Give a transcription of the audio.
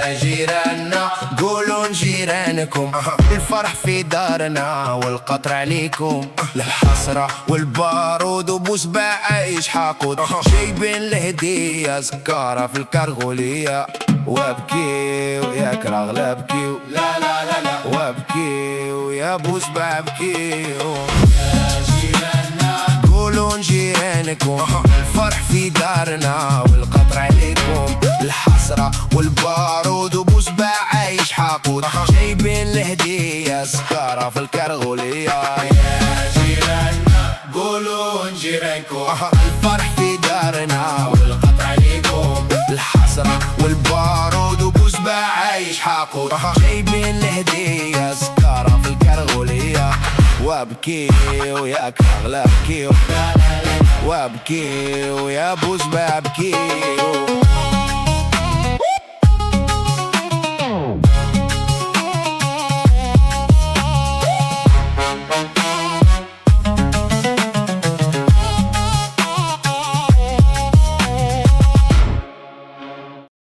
يا جيراننا قولوا لجيرانكم الفرح في دارنا والقطر عليكم. الحسرة والبارود وبوسباع عايش حاقود جايبين الهدية سكارة في الكرغولية. وابكيو يا كراغلة ابكيو لا لا لا لا وابكيو يا بوسباع ابكيو. يا جيراننا قولوا لجيرانكم الفرح في دارنا والقطر عليكم. الحسرة والبارود وبوسباع عايش حاقود جايبين الهدية سكارة في الكرغولية. يا جيراننا قولوا لجيرانكم الفرح في دارنا والقطر عليكم. الحسرة والبارود وبوسباع عايش حاقود جايبين الهدية سكارة في الكرغولية. وابكيو يا كراغلة ابكيو وابكيو يا بوسباع ابكيو.